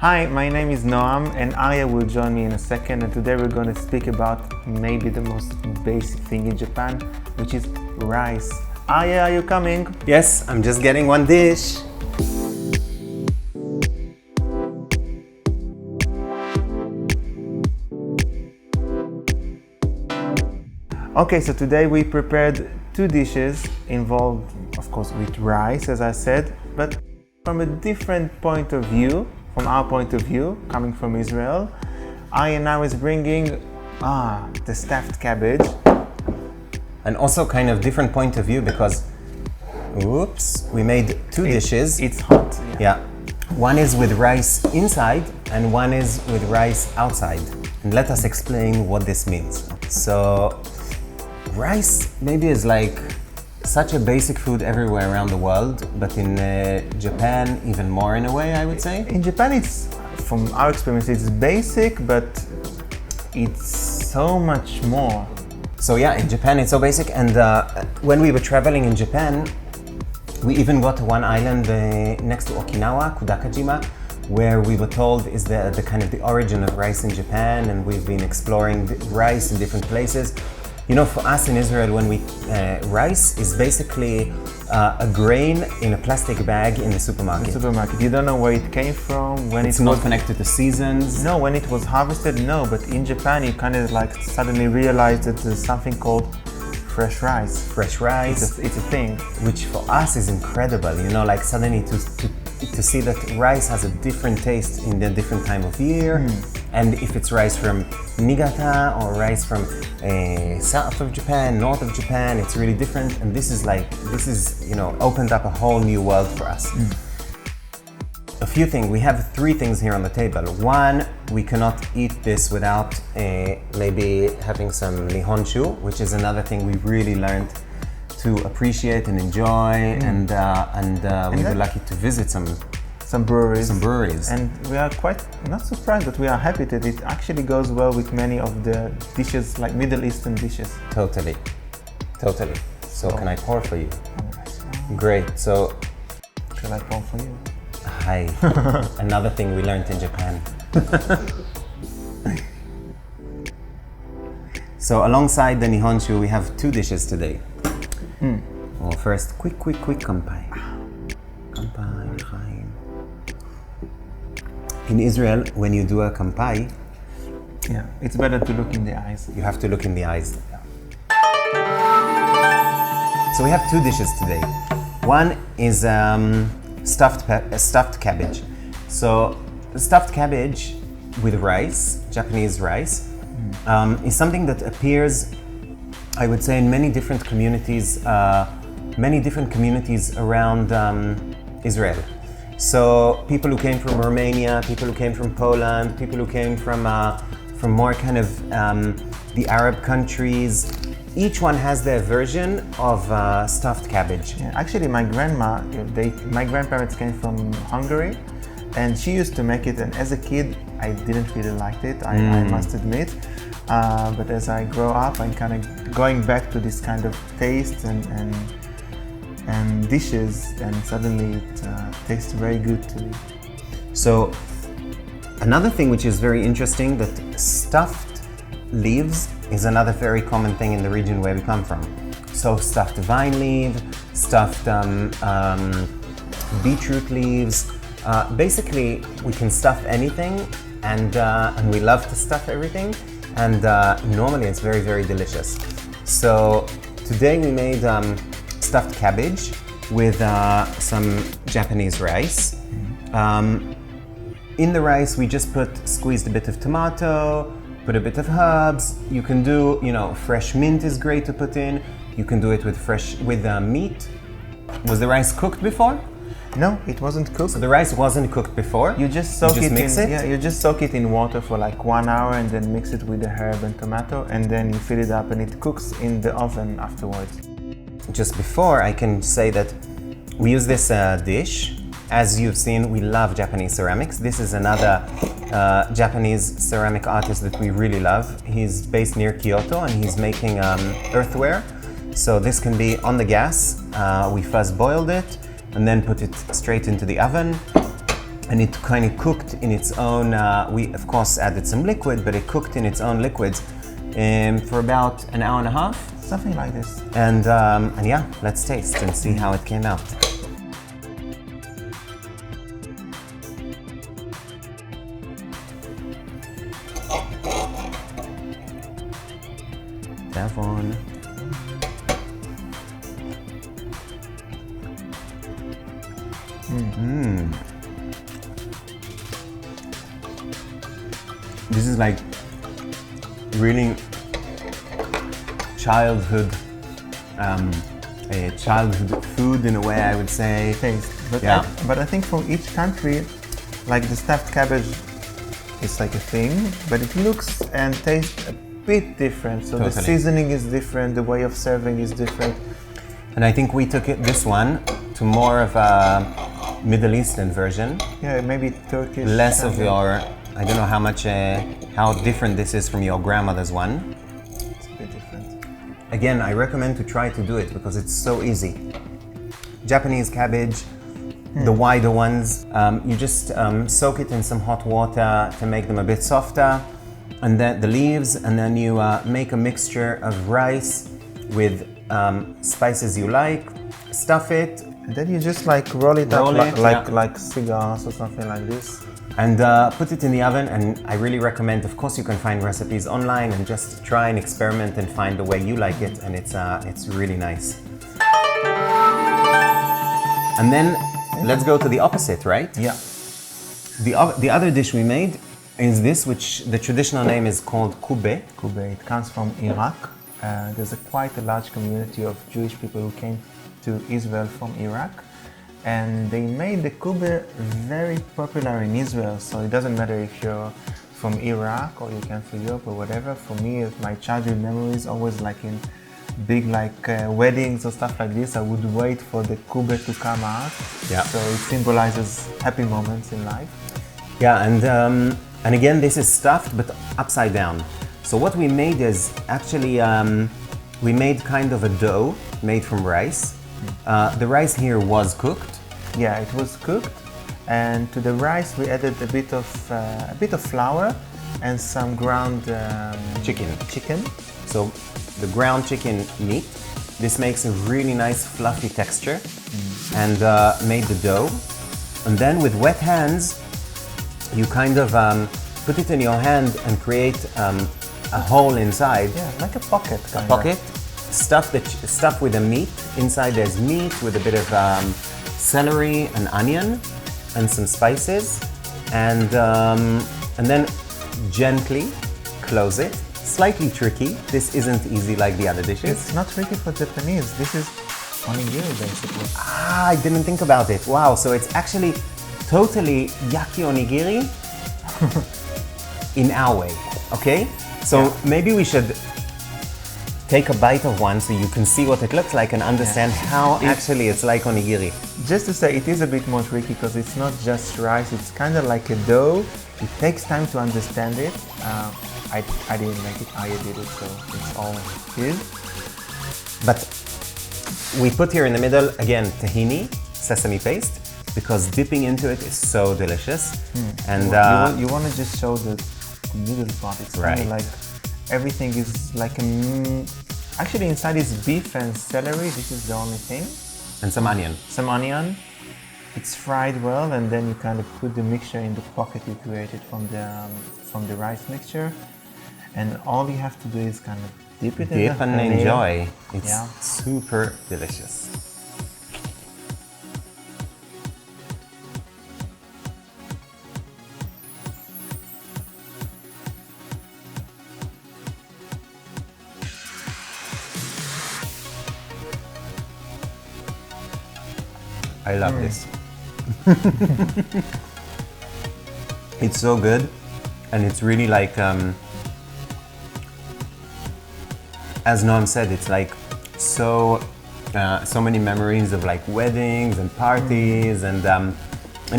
Hi, my name is Noam and Arya will join me in a second, and today we're going to speak about maybe the most basic thing in Japan, which is rice. Arya, are you coming? Yes, I'm just getting one dish. Okay, so today we prepared two dishes involved, of course, with rice, as I said, but from a different point of view, from our point of view, coming from Israel. Arya now is bringing the stuffed cabbage. And also kind of different point of view because, we made two dishes. It's hot. Yeah. One is with rice inside and one is with rice outside. And let us explain what this means. So, rice maybe is like such a basic food everywhere around the world, but in Japan even more in a way, I would say. In Japan, it's, from our experience, it's basic, but it's so much more. So yeah, in Japan it's so basic, and when we were traveling in Japan, we even got to one island next to Okinawa, Kudakajima, where we were told is the kind of the origin of rice in Japan, and we've been exploring rice in different places. You know, for us in Israel, when rice is basically a grain in a plastic bag in the supermarket. You don't know where it came from, when it's not connected to seasons. No, when it was harvested, no. But in Japan, you kind of like suddenly realize that there's something called fresh rice. Fresh rice. It's a thing. Which for us is incredible. You know, like suddenly to see that rice has a different taste in a different time of year. And if it's rice from Niigata or rice from south of Japan, north of Japan, it's really different. And this is, you know, opened up a whole new world for us. A few things, we have three things here on the table. One, we cannot eat this without maybe having some nihonshu, which is another thing we really learned to appreciate and enjoy. And we were lucky to visit some breweries. And we are quite not surprised, but we are happy that it actually goes well with many of the dishes, like Middle Eastern dishes. Totally. So can I pour for you? Great. So shall I pour for you? Hi. Another thing we learned in Japan. So alongside the nihonshu, we have two dishes today. Well, first, quick kanpai. Kanpai, l'chaim. In Israel, when you do a kanpai, it's better to look in the eyes. You have to look in the eyes. So we have two dishes today. One is stuffed cabbage. So stuffed cabbage with rice, Japanese rice, is something that appears, I would say, in many different communities around Israel. So people who came from Romania, people who came from Poland, people who came from more kind of the Arab countries. Each one has their version of stuffed cabbage. Yeah, actually, my grandparents came from Hungary, and she used to make it. And as a kid, I didn't really like it. I must admit. But as I grow up, I'm kind of going back to this kind of taste and dishes, and suddenly it tastes very good to me. So another thing which is very interesting, that stuffed leaves is another very common thing in the region where we come from. So stuffed vine leaf, stuffed beetroot leaves. Basically, we can stuff anything, and we love to stuff everything. And normally it's very, very delicious. So today we made stuffed cabbage with some Japanese rice. In the rice we just squeezed a bit of tomato, put a bit of herbs. You can do, you know, fresh mint is great to put in. You can do it with meat. Was the rice cooked before? No, it wasn't cooked. So the rice wasn't cooked before? You just soak it in water for like 1 hour and then mix it with the herb and tomato, and then you fill it up and it cooks in the oven afterwards. Just before, I can say that we use this dish. As you've seen, we love Japanese ceramics. This is another Japanese ceramic artist that we really love. He's based near Kyoto and he's making earthenware. So this can be on the gas. We first boiled it and then put it straight into the oven. and it kind of cooked in its own, we of course added some liquid, but it cooked in its own liquids for about an hour and a half. Something like this. And yeah, let's taste and see how it came out. Devon. This is like really childhood food in a way, I would say. Taste. But, Yeah. but I think for each country, like the stuffed cabbage is like a thing, but it looks and tastes a bit different. So the Totally. seasoning is different, the way of serving is different. And I think we took this one to more of a Middle Eastern version. Yeah, maybe Turkish. Less of something. your, I don't know how much, how different this is from your grandmother's one. It's a bit different. Again, I recommend to try to do it because it's so easy. Japanese cabbage, the wider ones, you just soak it in some hot water to make them a bit softer, and then the leaves, and then you make a mixture of rice with spices you like, stuff it, And then you just like roll it Roll up it, like cigars or something like this. and put it in the oven. And I really recommend, of course, you can find recipes online and just try and experiment and find the way you like it, and it's really nice. And then let's go to the opposite, right? Yeah. The other dish we made is this, which the traditional name is called ⑤米. Kube. It comes from Iraq. There's quite a large community of Jewish people who came to Israel from Iraq, and they made the kube very popular in Israel. So it doesn't matter if you're from Iraq or you came from Europe or whatever. For me, my childhood memories always like in big weddings or stuff like this. I would wait for the kube to come out. Yeah. So it symbolizes happy moments in life. Yeah, and again, this is stuffed but upside down. So what we made is actually we made kind of a dough made from rice. The rice here was cooked. Yeah, it was cooked, and to the rice we added a bit of flour and some ground Chicken. So the ground chicken meat. This makes a really nice fluffy texture, and made the dough. And then with wet hands, you kind of put it in your hand and create a hole inside. Yeah, like a pocket kind of. Pocket, stuff with the meat. Inside there's meat with a bit of celery and onion and some spices, and then gently close it. Slightly tricky. This isn't easy like the other dishes. It's not tricky for Japanese. This is onigiri basically. I didn't think about it. Wow, so it's actually totally yaki onigiri in our way, okay? So maybe we should take a bite of one so you can see what it looks like and understand how actually it's like onigiri. Just to say, it is a bit more tricky because it's not just rice. It's kind of like a dough. It takes time to understand it. I didn't make it. Aya did it, so it's all his. But we put here in the middle, again, tahini, sesame paste, because dipping into it is so delicious. And you want to just show the middle part. It's kind Right. of like everything is like actually inside is beef and celery. This is the only thing. and some onion. Some onion. It's fried well, and then you kind of put the mixture in the pocket you created from the rice mixture. And all you have to do is kind of dip it in Dip the and paneer. enjoy. It's Yeah. super delicious. I love this. It's so good, and it's really like, as Noam said, it's like so many memories of like weddings and parties and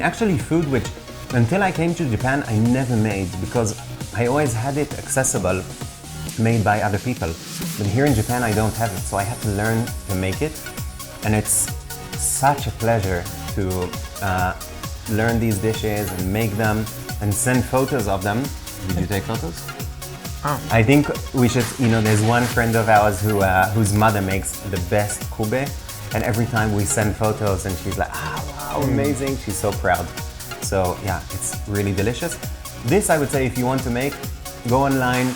actually food which until I came to Japan I never made, because I always had it accessible, made by other people. But here in Japan I don't have it, so I had to learn to make it, and it's such a pleasure to learn these dishes and make them and send photos of them. Did you take photos? Oh. I think we should, there's one friend of ours whose mother makes the best ⑤米, and every time we send photos and she's like, wow, amazing, she's so proud. So yeah, it's really delicious. This, I would say, if you want to make, go online,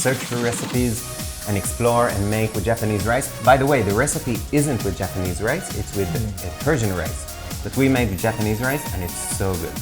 search for recipes and explore and make with Japanese rice. By the way, the recipe isn't with Japanese rice, it's with Persian rice. But we made with Japanese rice and it's so good.